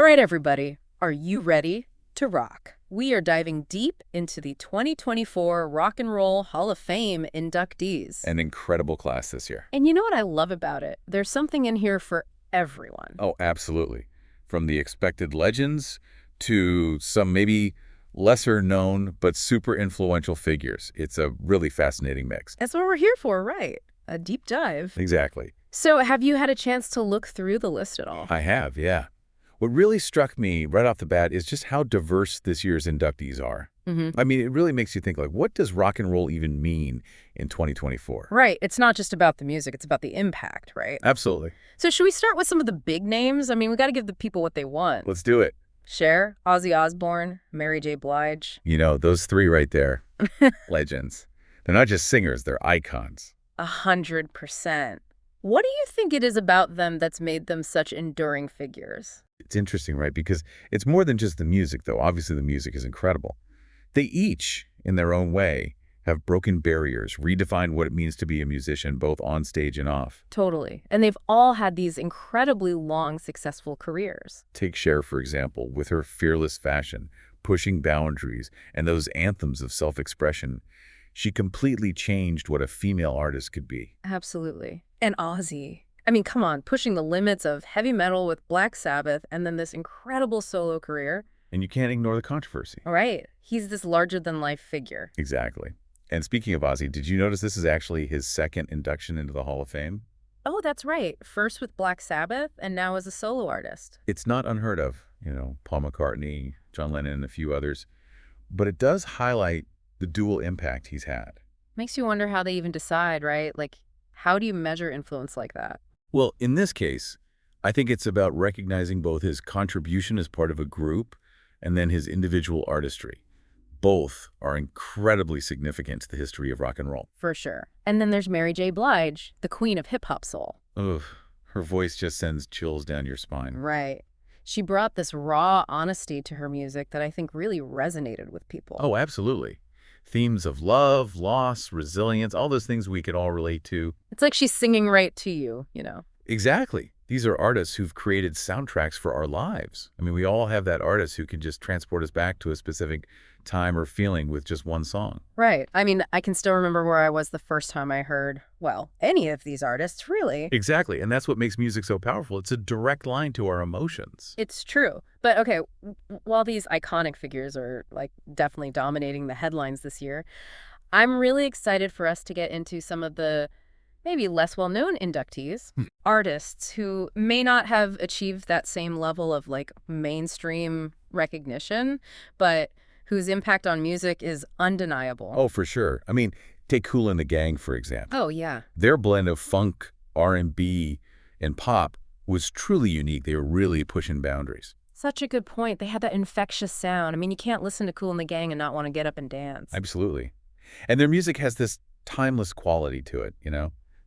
All right, everybody, are you ready to rock? We are diving deep into the 2024 Rock and Roll Hall of Fame inductees. An incredible class this year. And you know what I love about it? There's something in here for everyone. Oh, absolutely. From the expected legends to some maybe lesser known but super influential figures. It's a really fascinating mix. That's what we're here for, right? A deep dive. Exactly. So have you had a chance to look through the list at all? I have, yeah. What really struck me right off the bat is just how diverse this year's inductees are. I mean, it really makes you think, like, what does rock and roll even mean in 2024? Right. It's not just about the music. It's about the impact, right? Absolutely. So should we start with some of the big names? I mean, we got to give the people what they want. Let's do it. Cher, Ozzy Osbourne, Mary J. Blige. You know, those three right there, legends. They're not just singers, they're icons. 100%. What do you think it is about them that's made them such enduring figures? It's interesting, right? Because it's more than just the music, though. Obviously, the music is incredible. They each, in their own way, have broken barriers, redefined what it means to be a musician, both on stage and off. Totally. And they've all had these incredibly long, successful careers. Take Cher, for example, with her fearless fashion, pushing boundaries, and those anthems of self-expression. She completely changed what a female artist could be. Absolutely. And Ozzy. I mean, come on, pushing the limits of heavy metal with Black Sabbath and then this incredible solo career. And you can't ignore the controversy. All right. He's this larger-than-life figure. Exactly. And speaking of Ozzy, did you notice this is actually his second induction into the Hall of Fame? Oh, that's right. First with Black Sabbath and now as a solo artist. It's not unheard of, Paul McCartney, John Lennon, and a few others. But it does highlight the dual impact he's had. Makes you wonder how they even decide, right? Like, how do you measure influence like that? Well, in this case, I think it's about recognizing both his contribution as part of a group and then his individual artistry. Both are incredibly significant to the history of rock and roll. For sure. And then there's Mary J. Blige, the queen of hip-hop soul. Ugh, her voice just sends chills down your spine. Right. She brought this raw honesty to her music that I think really resonated with people. Oh, absolutely. Themes of love, loss, resilience, all those things we could all relate to. It's like she's singing right to you, you know? Exactly. These are artists who've created soundtracks for our lives. I mean, we all have that artist who can just transport us back to a specific time or feeling with just one song. Right. I mean, I can still remember where I was the first time I heard, well, any of these artists, really. Exactly. And that's what makes music so powerful. It's a direct line to our emotions. It's true. But okay, while these iconic figures are like definitely dominating the headlines this year, I'm really excited for us to get into some of the maybe less well-known inductees, artists who may not have achieved that same level of like mainstream recognition, but whose impact on music is undeniable. Oh, for sure. I mean, take Kool the Gang, for example. Oh, yeah. Their blend of funk, R&B, and pop was truly unique. They were really pushing boundaries. Such a good point. They had that infectious sound. I mean, you can't listen to Kool the Gang and not want to get up and dance. Absolutely. And their music has this timeless quality to it,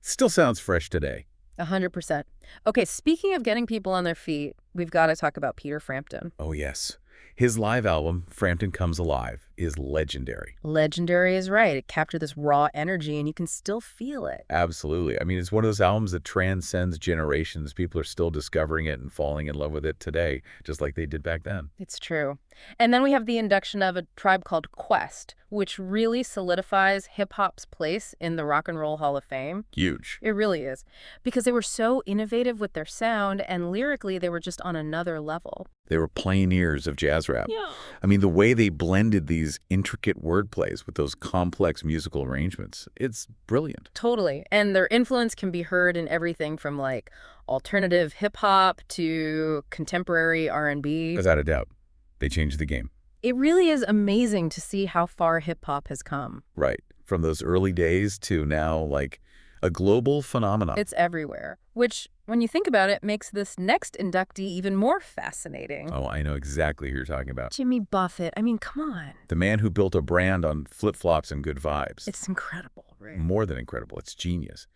Still sounds fresh today. 100%. Okay, speaking of getting people on their feet, we've got to talk about Peter Frampton. Oh, yes. His live album, Frampton Comes Alive, is legendary. Legendary is right. It captured this raw energy, and you can still feel it. Absolutely. I mean, it's one of those albums that transcends generations. People are still discovering it and falling in love with it today, just like they did back then. It's true. And then we have the induction of a tribe called Quest, which really solidifies hip-hop's place in the Rock and Roll Hall of Fame. Huge. It really is. Because they were so innovative with their sound, and lyrically, they were just on another level. They were pioneers of jazz rap. Yeah. I mean, the way they blended these intricate wordplays with those complex musical arrangements, it's brilliant. Totally. And their influence can be heard in everything from like alternative hip-hop to contemporary R&B. Without a doubt. They changed the game. It really is amazing to see how far hip-hop has come. Right. From those early days to now, like, a global phenomenon. It's everywhere, which, when you think about it, makes this next inductee even more fascinating. Oh, I know exactly who you're talking about. Jimmy Buffett. I mean, come on. The man who built a brand on flip-flops and good vibes. It's incredible, right? More than incredible. It's genius.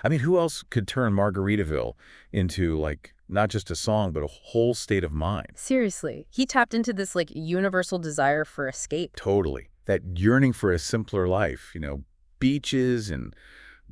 I mean, who else could turn Margaritaville into, like, not just a song, but a whole state of mind? Seriously. He tapped into this, like, universal desire for escape. Totally. That yearning for a simpler life, beaches and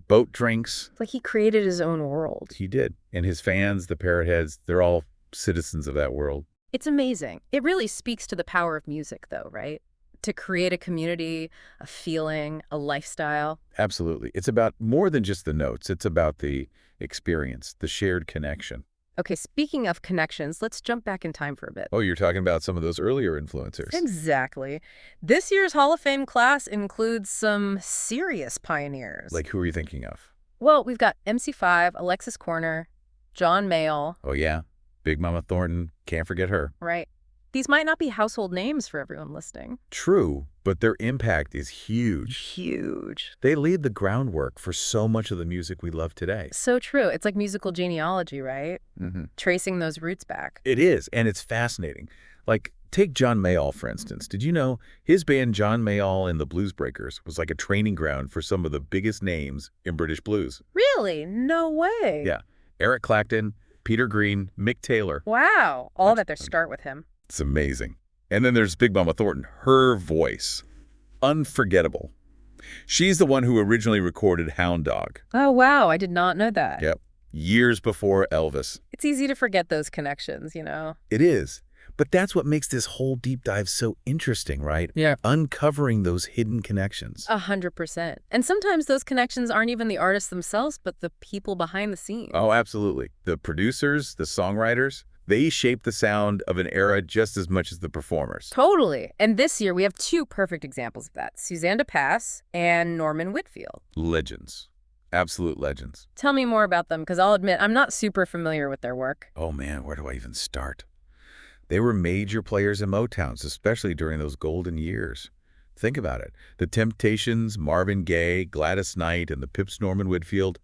boat drinks. It's like he created his own world. He did. And his fans, the Parrotheads, they're all citizens of that world. It's amazing. It really speaks to the power of music, though, right? To create a community, a feeling, a lifestyle. Absolutely. It's about more than just the notes. It's about the experience, the shared connection. Okay, speaking of connections, let's jump back in time for a bit. Oh, you're talking about some of those earlier influencers. Exactly. This year's Hall of Fame class includes some serious pioneers. Like, who are you thinking of? Well, we've got MC5, Alexis Korner, John Mayall, Oh, yeah. Big Mama Thornton. Can't forget her. right? These might not be household names for everyone listening. True, but their impact is huge. Huge. They laid the groundwork for so much of the music we love today. So true. It's like musical genealogy, right? Mm-hmm. Tracing those roots back. It is, and it's fascinating. Like, take John Mayall, for instance. Did you know his band John Mayall and the Blues Breakers was like a training ground for some of the biggest names in British blues? Really? No way. Yeah. Eric Clapton, Peter Green, Mick Taylor. Wow. All that their start with him. It's amazing. And then there's Big Mama Thornton. Her voice. Unforgettable. She's the one who originally recorded Hound Dog. Oh, wow. I did not know that. Yep. Years before Elvis. It's easy to forget those connections, you know? It is. But that's what makes this whole deep dive so interesting, right? Yeah. Uncovering those hidden connections. 100%. And sometimes those connections aren't even the artists themselves, but the people behind the scenes. Oh, absolutely. The producers, the songwriters, they shape the sound of an era just as much as the performers. Totally. And this year we have two perfect examples of that, Suzanne de Passe and Norman Whitfield. Legends. Absolute legends. Tell me more about them, because I'll admit I'm not super familiar with their work. Oh man, where do I even start? They were major players in Motown, especially during those golden years. Think about it. The Temptations, Marvin Gaye, Gladys Knight, and the Pips Norman Whitfield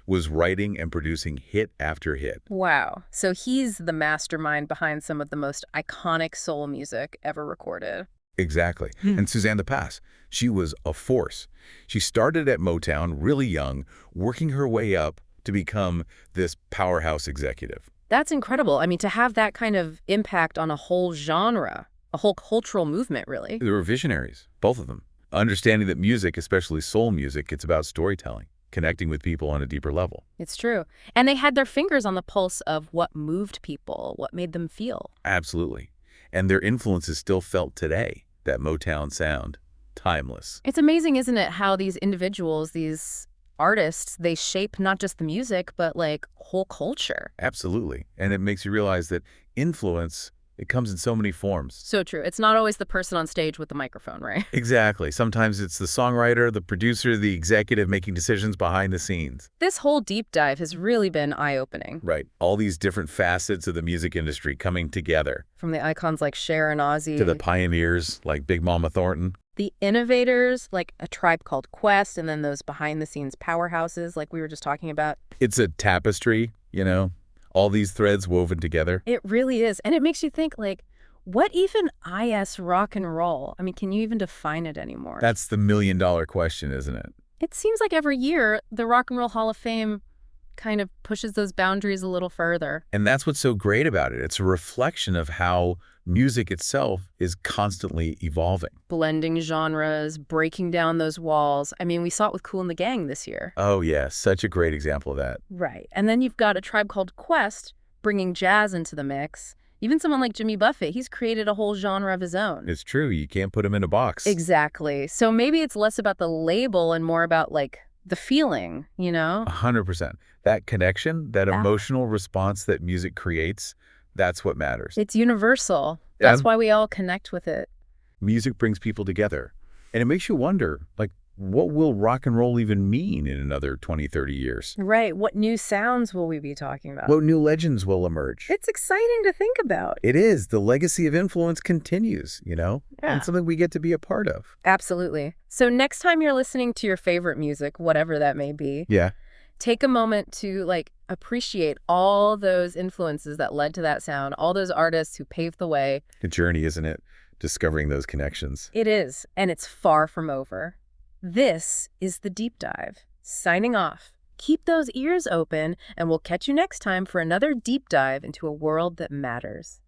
was writing and producing hit after hit. Wow. So he's the mastermind behind some of the most iconic soul music ever recorded. Exactly. And Suzanne de Passe, she was a force. She started at Motown really young, working her way up to become this powerhouse executive. That's incredible. I mean, to have that kind of impact on a whole genre, a whole cultural movement, really. They were visionaries, both of them. Understanding that music, especially soul music, it's about storytelling, connecting with people on a deeper level. It's true. And they had their fingers on the pulse of what moved people, what made them feel. Absolutely. And their influence is still felt today, that Motown sound, timeless. It's amazing, isn't it, how these individuals, these artists, they shape not just the music, but like whole culture. Absolutely. And it makes you realize that influence, it comes in so many forms. So true. It's not always the person on stage with the microphone, right? Exactly. Sometimes it's the songwriter, the producer, the executive making decisions behind the scenes. This whole deep dive has really been eye-opening. Right. All these different facets of the music industry coming together. From the icons like Cher and Ozzy, To the pioneers like Big Mama Thornton. the innovators like A Tribe Called Quest, and then those behind-the-scenes powerhouses like we were just talking about. It's a tapestry, you know, all these threads woven together. It really is. And it makes you think, like, what even is rock and roll? I mean, can you even define it anymore? That's the million-dollar question, isn't it? It seems like every year the Rock and Roll Hall of Fame kind of pushes those boundaries a little further. And that's what's so great about it. It's a reflection of how music itself is constantly evolving. Blending genres, breaking down those walls. I mean, we saw it with Kool and the Gang this year. Oh, yeah, such a great example of that. Right. And then you've got A Tribe Called Quest bringing jazz into the mix. Even someone like Jimmy Buffett, he's created a whole genre of his own. It's true. You can't put them in a box. Exactly. So maybe it's less about the label and more about, like, the feeling, you know? 100%. That connection, that emotional response that music creates, that's what matters. It's universal. That's why we all connect with it. Music brings people together. And it makes you wonder, like, what will rock and roll even mean in another 20, 30 years? Right. What new sounds will we be talking about? What new legends will emerge? It's exciting to think about. It is. The legacy of influence continues, you know? Yeah. And something we get to be a part of. Absolutely. So next time you're listening to your favorite music, whatever that may be, Yeah. take a moment to, like, appreciate all those influences that led to that sound, all those artists who paved the way. A journey, isn't it? Discovering those connections. It is, and it's far from over. This is The Deep Dive. Signing off. Keep those ears open, and we'll catch you next time for another deep dive into a world that matters.